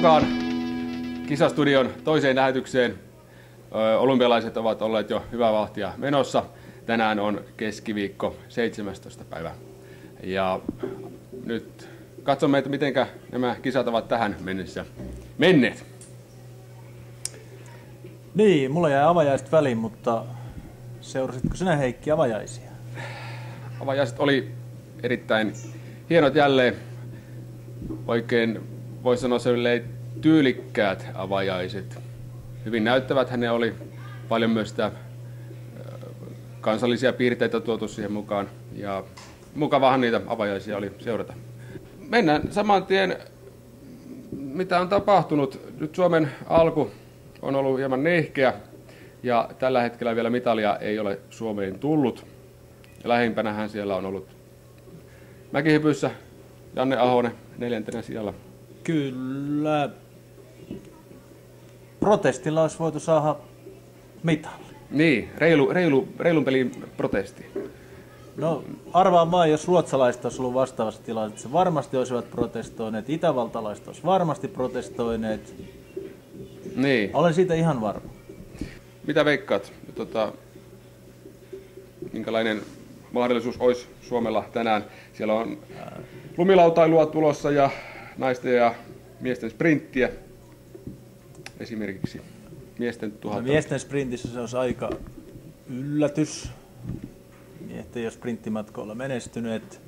mukaan Kisastudion toiseen lähetykseen. Olympialaiset ovat olleet jo hyvää vauhtia menossa. Tänään on keskiviikko 17. päivä. Ja nyt katsomme, että miten nämä kisat ovat tähän mennessä menneet. Niin, mulla jäi avajaiset väliin, mutta seurasitko sinä, Heikki, avajaisia? Avajaiset oli erittäin hienot jälleen. Oikein voisi sanoa sellainen tyylikkäät avajaiset. Hyvin näyttävät ne oli. Paljon myös sitä kansallisia piirteitä tuotu siihen mukaan. Ja mukavahan niitä avajaisia oli seurata. Mennään saman tien, mitä on tapahtunut. Nyt Suomen alku on ollut hieman nihkeä. Ja tällä hetkellä vielä mitalia ei ole Suomeen tullut. Lähimpänähän siellä on ollut mäkihypyssä Janne Ahonen 4. sijalla. Kyllä. Protestilla olisi voitu saada mitali. Niin, reilun pelin protesti. No arvaan vaan, jos ruotsalaiset olisi ollut vastaavassa tilanteessa, varmasti olisivat protestoineet, itävaltalaiset olisivat varmasti protestoineet. Niin. Olen siitä ihan varma. Mitä veikkaat? Minkälainen mahdollisuus olisi Suomella tänään? Siellä on lumilautailua tulossa ja naisten ja miesten sprinttiä esimerkiksi. Miesten 1000. No, miesten sprintissä se olisi aika yllätys. Miehet ei ole sprinttimatkoilla menestyneet.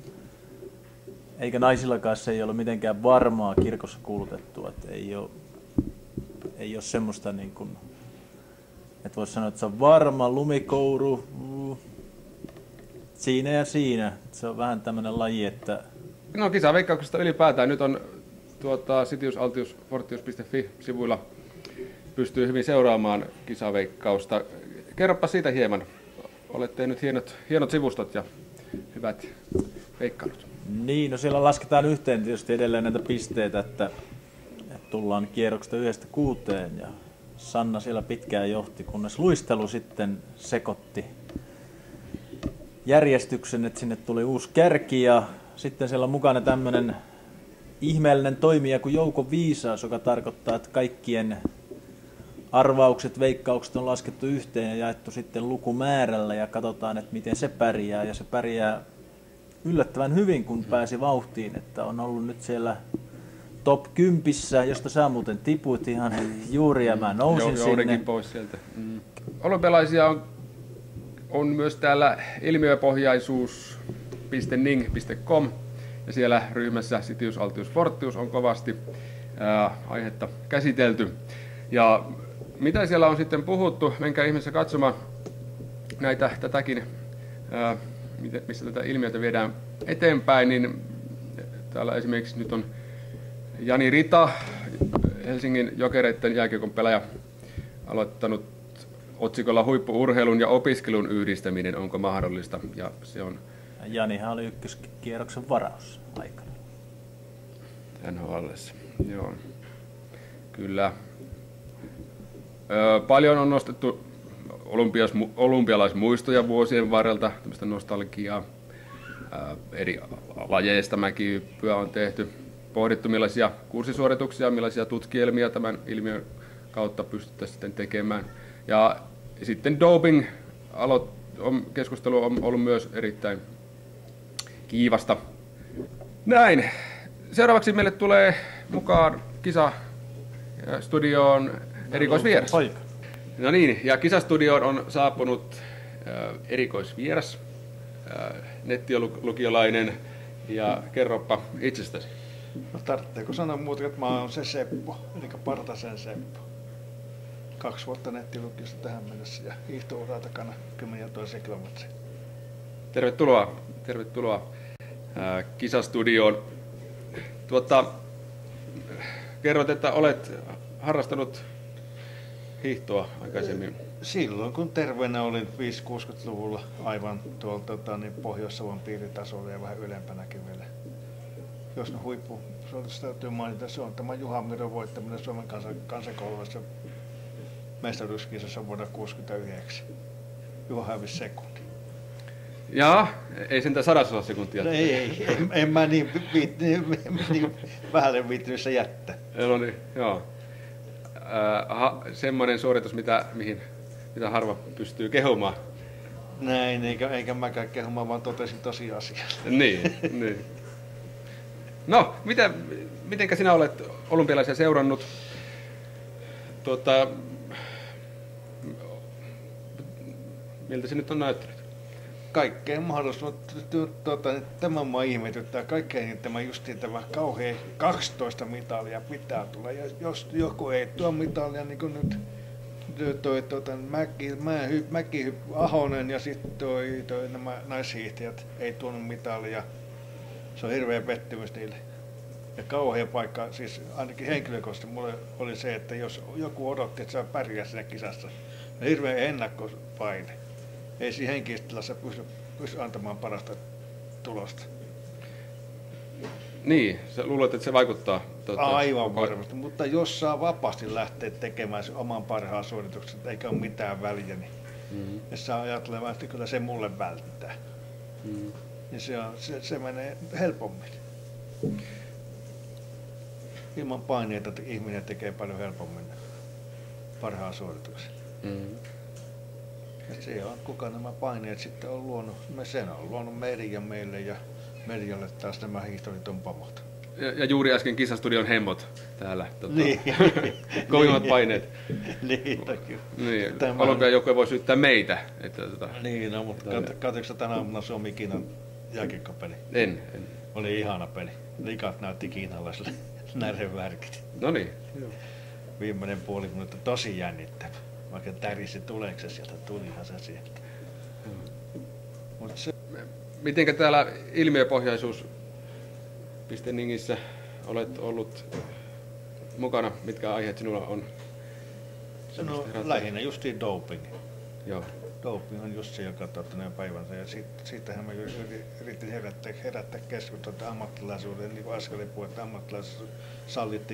Eikä naisillakaan se ei ole mitenkään varmaa kirkossa kuulutettua. Että ei ole semmoista niin kuin, että voisi sanoa, että se on varma lumikouru. Siinä ja siinä. Se on vähän tämmöinen laji, että... No kisaveikkauksesta ylipäätään. Nyt on sitiusaltiusfortius.fi-sivuilla pystyy hyvin seuraamaan kisaveikkausta. Kerropa siitä hieman. Olet tehnyt hienot sivustot ja hyvät veikkailut. Niin, no siellä lasketaan yhteen tietysti edelleen näitä pisteitä, että tullaan kierroksesta 1-6 ja Sanna siellä pitkään johti, kunnes luistelu sitten sekoitti järjestyksen, että sinne tuli uusi kärki ja sitten siellä on mukana tämmöinen ihmeellinen toimija kuin Jouko Viisaus, joka tarkoittaa, että kaikkien arvaukset, veikkaukset on laskettu yhteen ja jaettu sitten lukumäärällä ja katsotaan, että miten se pärjää. Ja se pärjää yllättävän hyvin, kun pääsi vauhtiin, että on ollut nyt siellä top 10, josta sä muuten tipuit ihan juuri ja mä nousin sinne. Pois sieltä. Olympialaisia on myös täällä ilmiöpohjaisuus.ning.com ja siellä ryhmässä Sitius Altius Fortius on kovasti aihetta käsitelty. Ja mitä siellä on sitten puhuttu, menkää ihmeessä katsomaan tätäkin, missä tätä ilmiötä viedään eteenpäin, niin täällä esimerkiksi nyt on Jani Rita, Helsingin Jokereiden jääkiekon pelaaja, aloittanut otsikolla huippu-urheilun ja opiskelun yhdistäminen, onko mahdollista, ja se on... Janihan oli ykköskierroksen varaus aikana. NHL:ssä, joo. Kyllä. Paljon on nostettu olympialaismuistoja vuosien varrelta, tämmöistä nostalgiaa. Eri lajeista mäkihyppyä on tehty. Pohdittu millaisia kurssisuorituksia, millaisia tutkielmia tämän ilmiön kautta pystyttäisiin sitten tekemään. Ja sitten doping keskustelu on ollut myös erittäin kiivasta. Näin. Seuraavaksi meille tulee mukaan Kisastudioon erikoisvieras. No niin, ja Kisastudioon on saapunut erikoisvieras, nettilukiolainen, ja kerropa itsestäsi. No tarvitseeko sanoa muuta, että mä oon se Seppo, eli Partasen Seppo. 2 vuotta nettilukiosta tähän mennessä ja hiihtouraa takana 10 000 kilometriä. Tervetuloa Kisastudioon. Kerroit, että olet harrastanut hiihtoa aikaisemmin. Silloin kun terveenä olin 5-60-luvulla aivan tuolta Pohjois-Savon piiritasolla ja vähän ylempänäkin vielä. Jos ne huippusuoritus täytyy mainita, se on tämä Juha Miron voittaminen Suomen kansakouluissa mestaruuskisassa vuonna 1969. Juha hävisi sekunti. Jaa, ei sentään 100 sekuntia. No en mä niin vähälle viittynyt jättää. No niin, joo. Semmoinen suoritus, mitä harva pystyy kehumaan. Näin, eikä mäkään kehumaan, vaan totesin tosiasiaa. Niin. No, mitenkä sinä olet olympialaisia seurannut? Miltä se nyt on näyttänyt? Kaikkein mahdollista. Tämä mua ihmetyttää. Kaikkein tämä justiin tämä kauhean 12 mitalia pitää tulla. Ja jos joku ei tuo mitalia, niin kuin nyt Mäki Ahonen ja sitten nämä naishiihtäjät ei tuonut mitalia. Se on hirveä pettymys niille. Ja kauhea paikka, siis ainakin henkilökohtaisesti mulle oli se, että jos joku odotti, että sä pärjää siinä kisassa, niin hirveä ennakkopaine. Ei siinä henkilöstilassa pysty antamaan parasta tulosta. Niin, sä luulet, että se vaikuttaa? Aivan varmasti, mutta jos saa vapaasti lähteä tekemään sen oman parhaan suorituksen, eikä ole mitään väliä, niin jos saa ajattelemaan, että kyllä se mulle välttää. Niin se menee helpommin. Ilman paineita ihminen tekee paljon helpommin parhaan suorituksen. Ja se on, kuka nämä paineet sitten on luonut. Sen on luonut Merja meille ja Merjalle taas nämä hiihtoliiton pomot. Ja juuri äsken Kisastudion hemmot täällä. Niin. Kovimmat paineet. Niin. Olympiajoukkue voi syyttää meitä. Niin, no, mutta katsoitko tänä aamuna Suomi-Kiinan jääkiekkopeli? En. Oli ihana peli. Likat näytti kiinalaisille närevärkit. No niin. Viimeinen puoli minuuttia tosi jännittävä. Vaikka tärisi tuleeko se sieltä, tulihan se sieltä. Mitenkä täällä ilmiöpohjaisuus Ningissä olet ollut mukana? Mitkä aiheet sinulla on? No, lähinnä justiin doping. Joo. Doping on just se, joka on päivänsä. Ja siitähän mä yritin herättää keskustelua ammattilaisuuden, niin kuin äsken oli puhuttu, että ammattilaisuus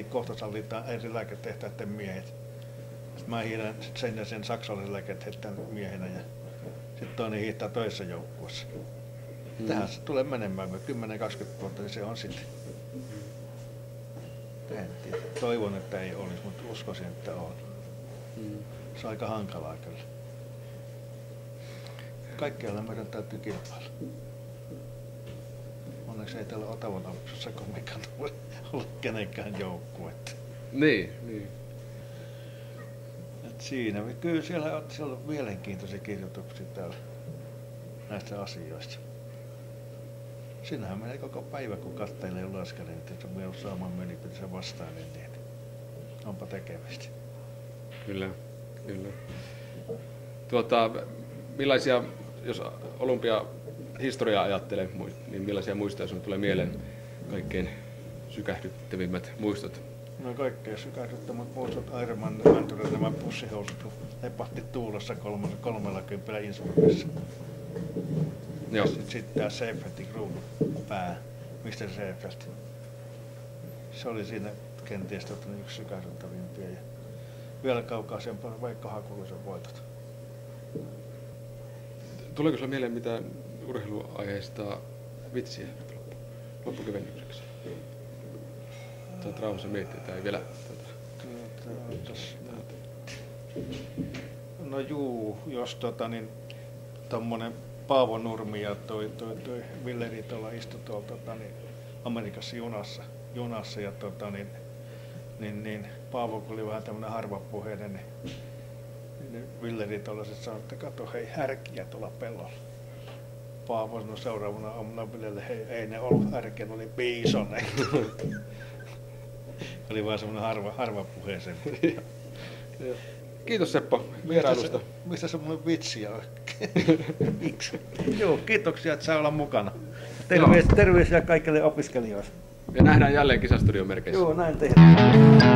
kohta sallitaan eri lääketehtäiden miehet. Sitten mä hiihdän sen saksalaisen lääketehtäiden miehenä ja sitten toinen hiihtää toisessa joukkueessa. Tähän se tulee menemään 10-20 vuotta, niin se on sitten. Toivon, että ei olisi, mutta uskoisin, että on. Se on aika hankalaa kyllä. Kaikkialla meidän täytyy kilpailla. Onneksi ei täällä Otavan aluksessa kumminkaan ole kenenkään joukkuetta. Niin. Et siinä, kyllä siellä on mielenkiintoisia kirjoituksia täällä näistä asioista. Siinähän menee koko päivä, kun kattelee laskelee, että jos on vielä saamaan mielipiteensä vastaan, niin onpa tekemistä. Kyllä. Millaisia, jos olympiahistoriaa ajattelee, niin millaisia muistoja sinulle tulee mieleen kaikkein sykähdyttävimmät muistot? No kaikkein sykähdyttävät muistot Ironman Mäntyren nämä pussihousut, kun lepahti tuulessa 30 Innsbruckissa. Ja sitten tämä Seifeltin kruunun pää, Mr. Seifelt. Se oli siinä kenties yksi sykähdyttävimpiä. Ja vielä kaukaisempana Veikko Hakulisen voitot. Tuleeko sinulle mieleen mitään urheiluaiheista vitsiä loppukevennykseksi? Saat rauhassa miettiä, että ei vielä No juu, jos tommonen Paavo Nurmi ja toi Villeri tuolla istui tuolla Amerikassa junassa ja niin Paavo kun oli vähän tämmönen harvapuheinen, niin Villeri tuolla sit sanoi, että kato hei härkiä tuolla pellolla. Paavo sanoi seuraavana aamuna Villelle, hei ei ne ollut härkiä, ne oli biisoneita. Oli vaan semmoinen harvapuheisen. Kiitos Seppo vierailusta. Mistä semmoinen vitsi on? Joo, kiitoksia, että saa olla mukana. Terveisiä kaikille opiskelijoille. Ja nähdään jälleen Kisastudion merkeissä. Joo, näin tehdään.